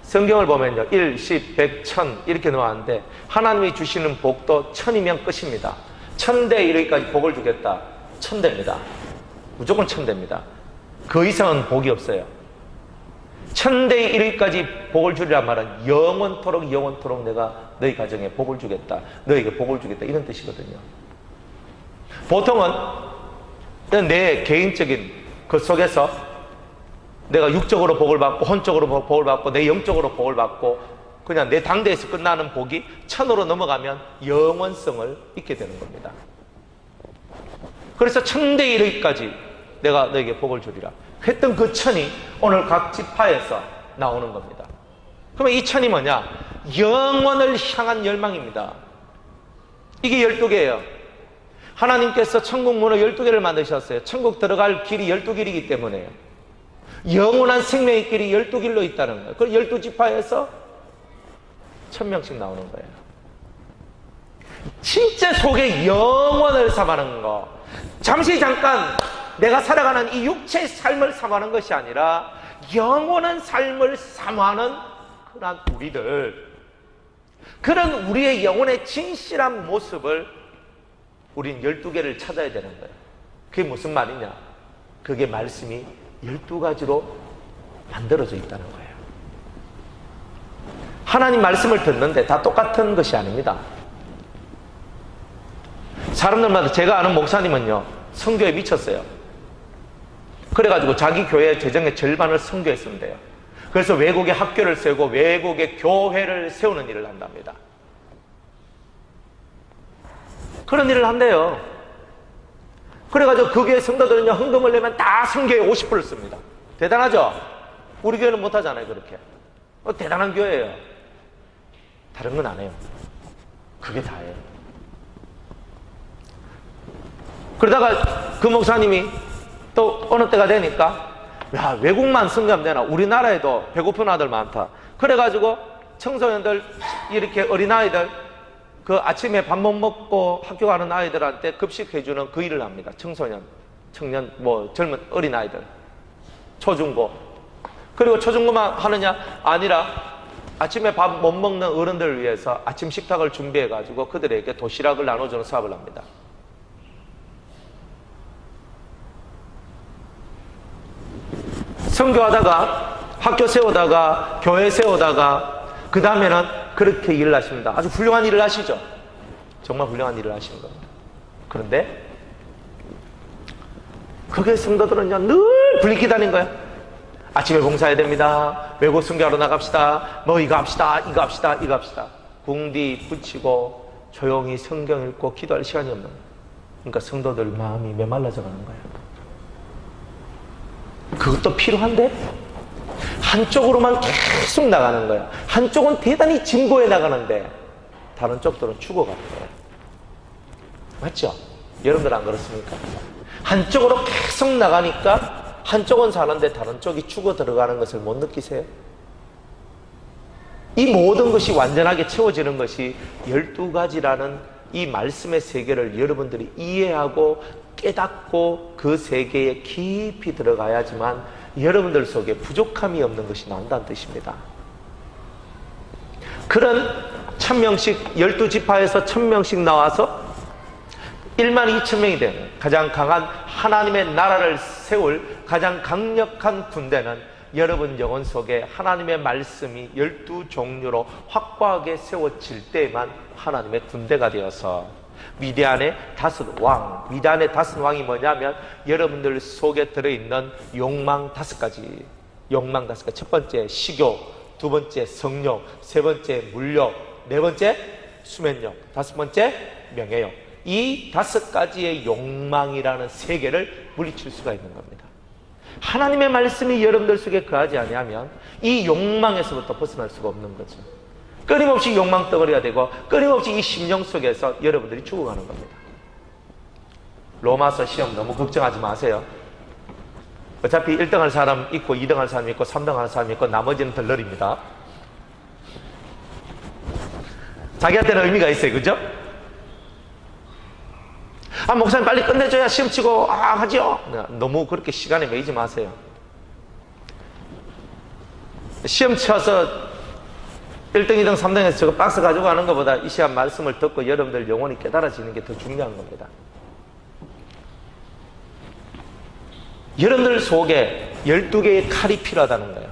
성경을 보면요, 1, 10, 100, 1000 이렇게 나왔는데 하나님이 주시는 복도 1000이면 끝입니다. 1000대 이르기까지 복을 주겠다. 1000대입니다. 무조건 1000대입니다. 그 이상은 복이 없어요. 1000대에 이르기까지 복을 주리란 말은 영원토록 내가 너희 가정에 복을 주겠다, 너희에게 복을 주겠다, 이런 뜻이거든요. 보통은 내 개인적인 그 속에서 내가 육적으로 복을 받고 혼적으로 복을 받고 내 영적으로 복을 받고 그냥 내 당대에서 끝나는 복이 1000으로 넘어가면 영원성을 잊게 되는 겁니다. 그래서 1000대에 이르기까지 내가 너에게 복을 주리라 했던 그 1000이 오늘 각 지파에서 나오는 겁니다. 그러면 이 1000이 뭐냐? 영원을 향한 열망입니다. 이게 12개예요. 하나님께서 천국 문을 12개를 만드셨어요. 천국 들어갈 길이 12길이기 때문에요. 영원한 생명의 길이 12길로 있다는 거예요. 그 12지파에서 1000명씩 나오는 거예요. 진짜 속에 영원을 삼하는 거, 잠깐 내가 살아가는 이 육체의 삶을 삼하는 것이 아니라 영원한 삶을 삼하는 그런 우리들, 그런 우리의 영혼의 진실한 모습을 우린 12개를 찾아야 되는 거예요. 그게 무슨 말이냐? 그게 말씀이 12가지로 만들어져 있다는 거예요. 하나님 말씀을 듣는데 다 똑같은 것이 아닙니다. 사람들마다, 제가 아는 목사님은요, 선교에 미쳤어요. 그래가지고 자기 교회 재정의 절반을 선교에 쓴대요. 그래서 외국에 학교를 세우고 외국에 교회를 세우는 일을 한답니다. 그런 일을 한대요. 그래가지고 그 교회 성도들은요, 헌금을 내면 다 선교에 50%를 씁니다. 대단하죠? 우리 교회는 못하잖아요, 그렇게. 대단한 교회예요. 다른 건 안 해요. 그게 다예요. 그러다가 그 목사님이 또 어느 때가 되니까, 야, 외국만 선교하면 되나? 우리나라에도 배고픈 아들 많다. 그래가지고 청소년들, 이렇게 어린아이들, 그 아침에 밥 못 먹고 학교 가는 아이들한테 급식해주는 그 일을 합니다. 청소년, 청년, 젊은 어린아이들, 초중고. 그리고 초중고만 하느냐? 아니라 아침에 밥 못 먹는 어른들을 위해서 아침 식탁을 준비해가지고 그들에게 도시락을 나눠주는 사업을 합니다. 선교하다가, 학교 세우다가, 교회 세우다가, 그 다음에는 그렇게 일을 하십니다. 아주 훌륭한 일을 하시죠. 정말 훌륭한 일을 하시는 겁니다. 그런데 그게 성도들은요, 늘 불리기다닌 거예요. 아침에 봉사해야 됩니다. 외국 선교하러 나갑시다. 이거 합시다. 이거 합시다. 이거 합시다. 궁디 붙이고 조용히 성경 읽고 기도할 시간이 없는 거예요. 그러니까 성도들 마음이 메말라져 가는 거예요. 그것도 필요한데 한쪽으로만 계속 나가는 거야. 한쪽은 대단히 진보해 나가는데 다른 쪽들은 죽어가는 거야. 맞죠? 여러분들 안 그렇습니까? 한쪽으로 계속 나가니까 한쪽은 사는데 다른 쪽이 죽어 들어가는 것을 못 느끼세요? 이 모든 것이 완전하게 채워지는 것이 12가지라는 이 말씀의 세계를 여러분들이 이해하고 깨닫고 그 세계에 깊이 들어가야지만 여러분들 속에 부족함이 없는 것이 나온다는 뜻입니다. 그런 1000명씩 12지파에서 1000명씩 나와서 12,000명이 되는 가장 강한 하나님의 나라를 세울 가장 강력한 군대는 여러분 영혼 속에 하나님의 말씀이 12종류로 확고하게 세워질 때에만 하나님의 군대가 되어서 미디안의 5왕, 미디안의 5왕이 뭐냐면 여러분들 속에 들어있는 욕망 5가지. 욕망 5가지. 첫 번째 식욕, 두 번째 성욕, 세 번째 물욕, 네 번째 수면욕, 다섯 번째 명예욕. 이 5가지의 욕망이라는 세계를 물리칠 수가 있는 겁니다. 하나님의 말씀이 여러분들 속에 거하지 아니하면 이 욕망에서부터 벗어날 수가 없는 거죠. 끊임없이 욕망 덩어리가 되고 끊임없이 이 심령 속에서 여러분들이 죽어가는 겁니다. 로마서 시험 너무 걱정하지 마세요. 어차피 1등 할 사람 있고 2등 할 사람 있고 3등 할 사람 있고 나머지는 덜러리입니다. 자기한테는 의미가 있어요. 그죠? 아, 목사님 빨리 끝내줘야 시험 치고 하죠. 너무 그렇게 시간에 매이지 마세요. 시험 쳐서 1등, 2등, 3등에서 저거 박스 가지고 가는 것보다 이 시간 말씀을 듣고 여러분들 영혼이 깨달아지는 게 더 중요한 겁니다. 여러분들 속에 12개의 칼이 필요하다는 거예요.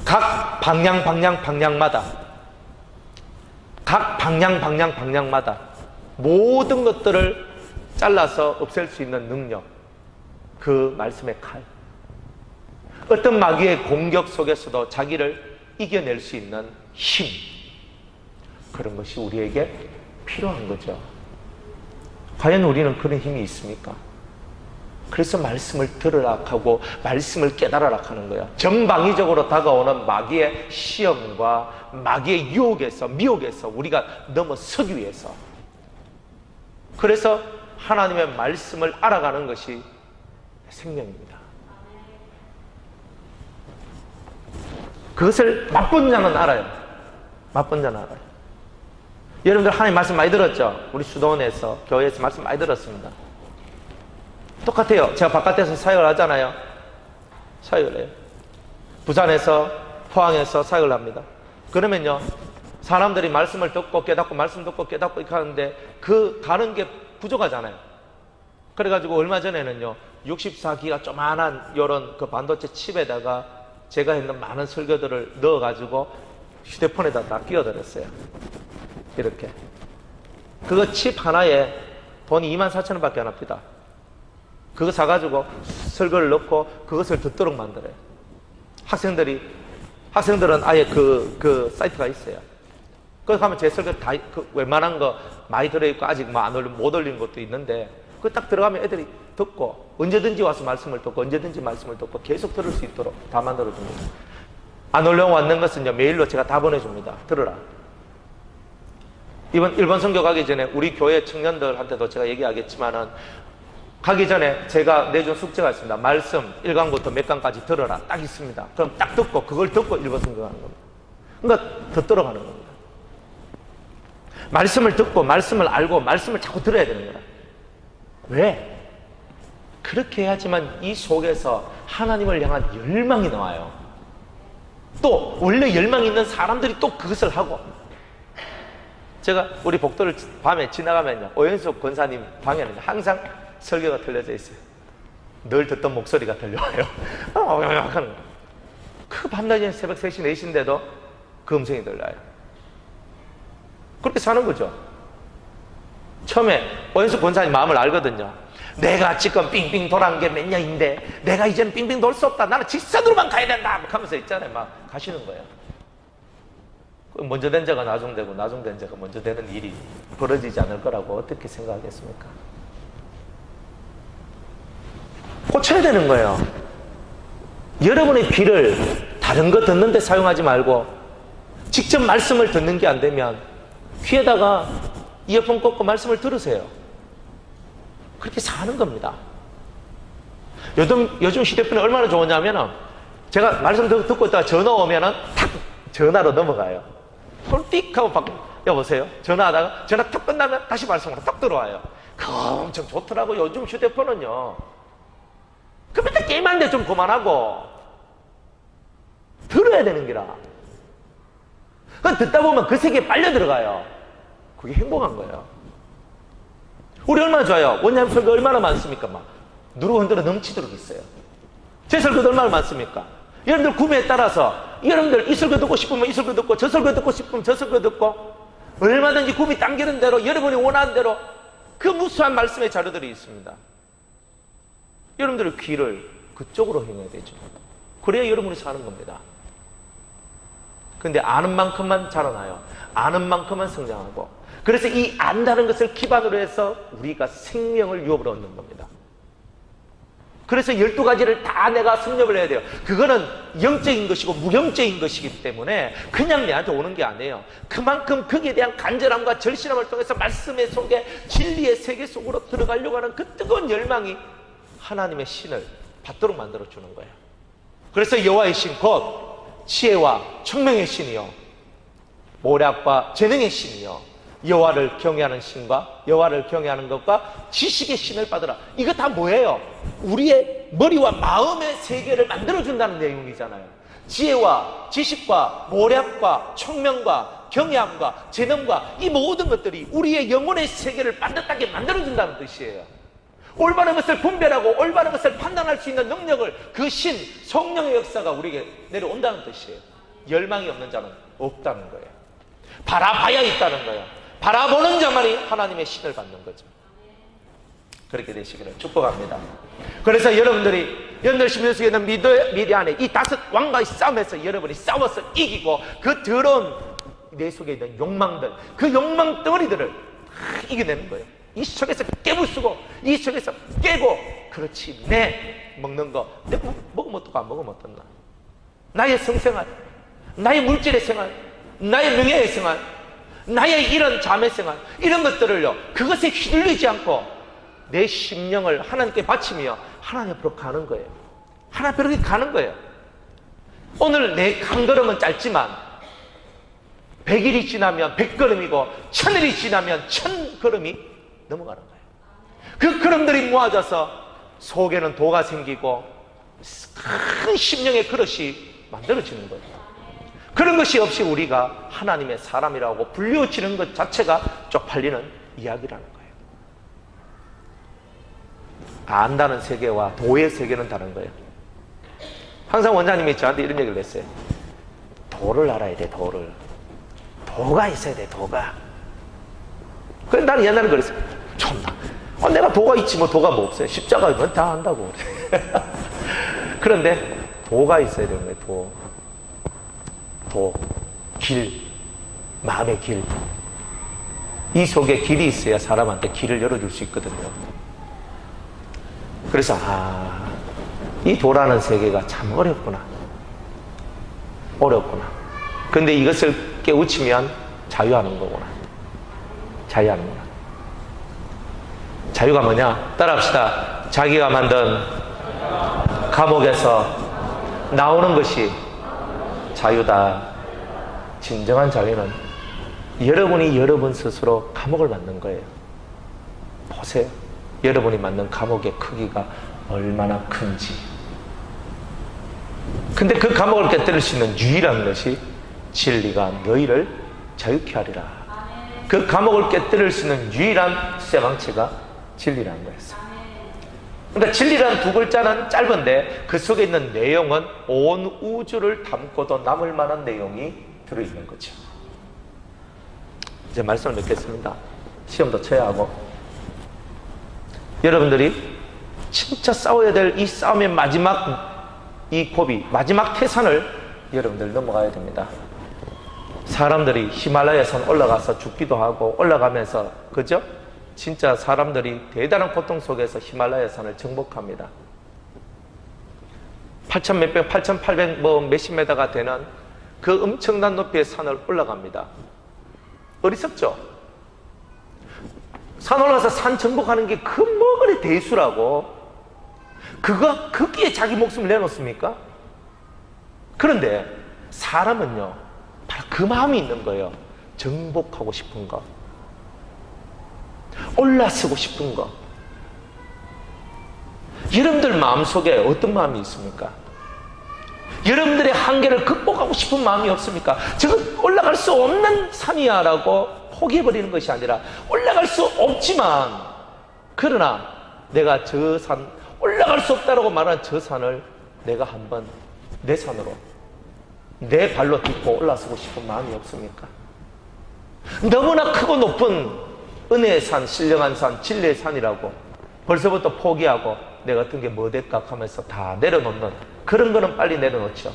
각 방향마다 각 방향마다 모든 것들을 잘라서 없앨 수 있는 능력, 그 말씀의 칼. 어떤 마귀의 공격 속에서도 자기를 이겨낼 수 있는 힘, 그런 것이 우리에게 필요한 거죠. 과연 우리는 그런 힘이 있습니까? 그래서 말씀을 들으라 하고 말씀을 깨달으라 하는 거예요. 정방위적으로 다가오는 마귀의 시험과 마귀의 유혹에서, 미혹에서 우리가 넘어서기 위해서, 그래서 하나님의 말씀을 알아가는 것이 생명입니다. 그것을 맛본 자는 알아요. 맛본 자는 알아요. 여러분들 하나님 말씀 많이 들었죠? 우리 수도원에서, 교회에서 말씀 많이 들었습니다. 똑같아요. 제가 바깥에서 사역을 하잖아요. 사역을 해요. 부산에서, 포항에서 사역을 합니다. 그러면요, 사람들이 말씀을 듣고 깨닫고 말씀 듣고 깨닫고 이렇게 하는데 그 가는 게 부족하잖아요. 그래가지고 얼마 전에는요 64기가 조만한 요런 그 반도체 칩에다가 제가 했는 많은 설교들을 넣어가지고 휴대폰에다 다 끼워드렸어요. 이렇게. 그거 칩 하나에 돈이 24,000원 밖에 안 합니다. 그거 사가지고 설교를 넣고 그것을 듣도록 만들어요. 학생들은 아예 그 사이트가 있어요. 거기 가면 제 설교 다, 웬만한 거 많이 들어있고 아직 못 올리는 것도 있는데 그 딱 들어가면 애들이 듣고 언제든지 와서 말씀을 듣고 언제든지 말씀을 듣고 계속 들을 수 있도록 다 만들어줍니다. 안 올려왔는 것은요 메일로 제가 다 보내줍니다. 들으라. 이번 일본 선교 가기 전에 우리 교회 청년들한테도 제가 얘기하겠지만은 가기 전에 제가 내준 숙제가 있습니다. 말씀 1강부터 몇 강까지 들어라. 딱 있습니다. 그럼 딱 듣고 그걸 듣고 일본 선교 가는 겁니다. 그러니까 듣도록 하는 겁니다. 말씀을 듣고 말씀을 알고 말씀을 자꾸 들어야 되는 거야. 왜? 그렇게 해야지만 이 속에서 하나님을 향한 열망이 나와요. 또 원래 열망이 있는 사람들이 또 그것을 하고, 제가 우리 복도를 밤에 지나가면요 오연숙 권사님 방에는 항상 설교가 들려져 있어요. 늘 듣던 목소리가 들려와요. 하는 거예요. 그 밤낮에 새벽 3시, 4시인데도 그 음성이 들려요. 그렇게 사는 거죠. 처음에 오연숙 권사님 마음을 알거든요. 내가 지금 빙빙 돌아온 게 몇 년인데 내가 이제는 빙빙 돌 수 없다. 나는 직선으로만 가야 된다. 막 하면서 있잖아요. 막 가시는 거예요. 먼저 된 자가 나중되고 나중된 자가 먼저 되는 일이 벌어지지 않을 거라고 어떻게 생각하겠습니까? 고쳐야 되는 거예요. 여러분의 귀를 다른 거 듣는 데 사용하지 말고 직접 말씀을 듣는 게 안 되면 귀에다가 이어폰 꽂고 말씀을 들으세요. 그렇게 사는 겁니다. 요즘 휴대폰이 얼마나 좋으냐면은 제가 말씀 듣고 있다가 전화 오면은 탁 전화로 넘어가요. 폴띡 하고 여보세요? 전화하다가 전화 탁 끝나면 다시 말씀으로 딱 들어와요. 그거 엄청 좋더라고. 요즘 휴대폰은요. 그 맨날 게임하는데 좀 그만하고 들어야 되는 기라. 그건 듣다 보면 그 세계에 빨려 들어가요. 그게 행복한 거예요. 우리 얼마나 좋아요. 원장님 설교 얼마나 많습니까? 막 누르고 흔들어 넘치도록 있어요. 제 설교도 얼마나 많습니까? 여러분들 구매에 따라서 여러분들 이 설교 듣고 싶으면 이 설교 듣고 저 설교 듣고 싶으면 저 설교 듣고 얼마든지 구미 당기는 대로 여러분이 원하는 대로 그 무수한 말씀의 자료들이 있습니다. 여러분들의 귀를 그쪽으로 행해야 되죠. 그래야 여러분이 사는 겁니다. 그런데 아는 만큼만 자라나요. 아는 만큼만 성장하고. 그래서 이 안다는 것을 기반으로 해서 우리가 생명을 유업으로 얻는 겁니다. 그래서 12가지를 다 내가 섭렵을 해야 돼요. 그거는 영적인 것이고 무형적인 것이기 때문에 그냥 내한테 오는 게 아니에요. 그만큼 거기에 대한 간절함과 절실함을 통해서 말씀의 속에 진리의 세계 속으로 들어가려고 하는 그 뜨거운 열망이 하나님의 신을 받도록 만들어주는 거예요. 그래서 여호와의 신 곧 지혜와 총명의 신이요 모략과 재능의 신이요 여호와를 경외하는 신과 여호와를 경외하는 것과 지식의 신을 받으라. 이거 다 뭐예요? 우리의 머리와 마음의 세계를 만들어준다는 내용이잖아요. 지혜와 지식과 모략과 총명과 경외함과 재능과 이 모든 것들이 우리의 영혼의 세계를 반듯하게 만들어준다는 뜻이에요. 올바른 것을 분별하고 올바른 것을 판단할 수 있는 능력을 그 신, 성령의 역사가 우리에게 내려온다는 뜻이에요. 열망이 없는 자는 없다는 거예요. 바라봐야 있다는 거예요. 바라보는 자만이 하나님의 신을 받는 거죠. 그렇게 되시기를 축복합니다. 그래서 여러분들 심령 속에 있는 미래 안에 이 5 왕과의 싸움에서 여러분이 싸워서 이기고 그 더러운 내 속에 있는 욕망들, 그 욕망 덩어리들을 이겨내는 거예요. 이 속에서 깨부수고 이 속에서 깨고 그렇지 내 먹는 거 내가 먹으면 어떡하 안 먹으면 어떻나 나의 성생활, 나의 물질의 생활, 나의 명예의 생활, 나의 이런 자매 생활 이런 것들을요 그것에 휘둘리지 않고 내 심령을 하나님께 바치며 하나님 앞으로 가는 거예요. 하나님 앞으로 가는 거예요. 오늘 내 한 걸음은 짧지만 100일이 지나면 100걸음이고 1000일이 지나면 1000걸음이 넘어가는 거예요. 그 걸음들이 모아져서 속에는 도가 생기고 큰 심령의 그릇이 만들어지는 거예요. 그런 것이 없이 우리가 하나님의 사람이라고 불려지는 것 자체가 쪽팔리는 이야기라는 거예요. 안다는 세계와 도의 세계는 다른 거예요. 항상 원장님이 저한테 이런 얘기를 했어요. 도를 알아야 돼, 도를. 도가 있어야 돼, 도가. 그래서 나는 옛날에 그랬어요. 존나. 내가 도가 있지 뭐 도가 뭐 없어요. 십자가면 다 안다고. 그런데 도가 있어야 되는 거예요, 도. 도, 길, 마음의 길. 이 속에 길이 있어야 사람한테 길을 열어줄 수 있거든요. 그래서 이 도라는 세계가 참 어렵구나. 어렵구나. 근데 이것을 깨우치면 자유하는 거구나. 자유하는구나. 자유가 뭐냐? 따라합시다. 자기가 만든 감옥에서 나오는 것이 자유다. 진정한 자유는 여러분이 여러분 스스로 감옥을 만든 거예요. 보세요. 여러분이 만든 감옥의 크기가 얼마나 큰지. 근데 그 감옥을 깨뜨릴 수 있는 유일한 것이 진리가 너희를 자유케 하리라. 그 감옥을 깨뜨릴 수 있는 유일한 쇠망치가 진리라는 거였어요. 그러니까 진리라는 두 글자는 짧은데 그 속에 있는 내용은 온 우주를 담고도 남을 만한 내용이 들어있는 거죠. 이제 말씀을 넣겠습니다. 시험도 쳐야 하고. 여러분들이 진짜 싸워야 될 이 싸움의 마지막 이 고비, 마지막 태산을 여러분들 넘어가야 됩니다. 사람들이 히말라야 산 올라가서 죽기도 하고 올라가면서, 그죠? 진짜 사람들이 대단한 고통 속에서 히말라야 산을 정복합니다. 8,800 몇십 메다가 되는 그 엄청난 높이의 산을 올라갑니다. 어리석죠? 산 올라가서 산 정복하는 게 그 뭐그리 대수라고. 그거 거기에 자기 목숨을 내놓습니까? 그런데 사람은요, 바로 그 마음이 있는 거예요. 정복하고 싶은 거, 올라서고 싶은 거. 여러분들 마음속에 어떤 마음이 있습니까? 여러분들의 한계를 극복하고 싶은 마음이 없습니까? 저건 올라갈 수 없는 산이야 라고 포기해버리는 것이 아니라, 올라갈 수 없지만 그러나 내가 저 산, 올라갈 수 없다라고 말하는 저 산을 내가 한번 내 산으로 내 발로 딛고 올라서고 싶은 마음이 없습니까? 너무나 크고 높은 은혜의 산, 신령한 산, 진리의 산이라고 벌써부터 포기하고 내 같은 게 뭐 될까 하면서 다 내려놓는 그런 거는 빨리 내려놓죠.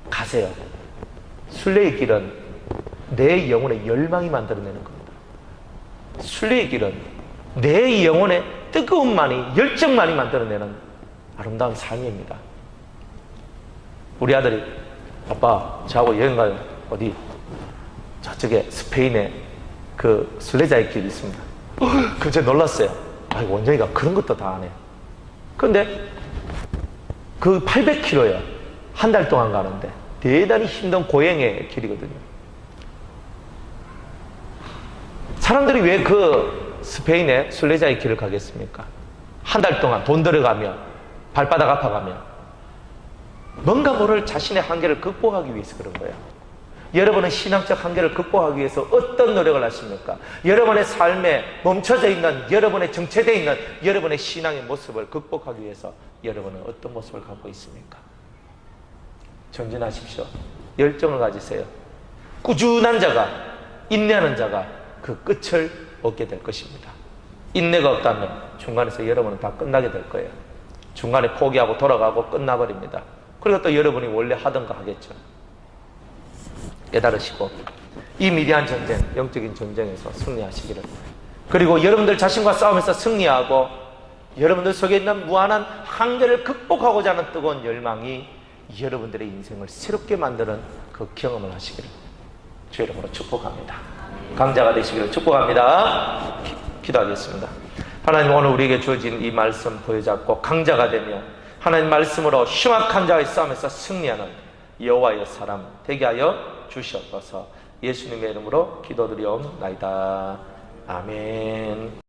가세요. 순례의 길은 내 영혼의 열망이 만들어내는 겁니다. 순례의 길은 내 영혼의 뜨거움만이, 열정만이 만들어내는 아름다운 삶입니다. 우리 아들이, 아빠 저하고 여행 가요. 어디? 저쪽에 스페인에 그 순례자의 길이 있습니다. 그럼 제가 놀랐어요. 아이고, 원정이가 그런 것도 다 안 해. 그런데 그 800km예요. 한 달 동안 가는데 대단히 힘든 고행의 길이거든요. 사람들이 왜 그 스페인의 순례자의 길을 가겠습니까? 한 달 동안 돈 들어가며 발바닥 아파가며 뭔가 모를 자신의 한계를 극복하기 위해서 그런 거예요. 여러분은 신앙적 한계를 극복하기 위해서 어떤 노력을 하십니까? 여러분의 삶에 멈춰져 있는, 여러분의 정체되어 있는 여러분의 신앙의 모습을 극복하기 위해서 여러분은 어떤 모습을 갖고 있습니까? 전진하십시오. 열정을 가지세요. 꾸준한 자가, 인내하는 자가 그 끝을 얻게 될 것입니다. 인내가 없다면 중간에서 여러분은 다 끝나게 될 거예요. 중간에 포기하고 돌아가고 끝나버립니다. 그리고 또 여러분이 원래 하던 거 하겠죠. 깨달으시고 이 미디안 전쟁, 영적인 전쟁에서 승리하시기를, 그리고 여러분들 자신과 싸우면서 승리하고 여러분들 속에 있는 무한한 한계를 극복하고자 하는 뜨거운 열망이 여러분들의 인생을 새롭게 만드는 그 경험을 하시기를 주의 이름으로 축복합니다. 강자가 되시기를 축복합니다. 기도하겠습니다. 하나님, 오늘 우리에게 주어진 이 말씀 보여잡고 강자가 되며 하나님 말씀으로 흉악한 자의 싸움에서 승리하는 여호와의 사람 되게 하여 주시옵소서. 예수님의 이름으로 기도드리옵나이다. 아멘.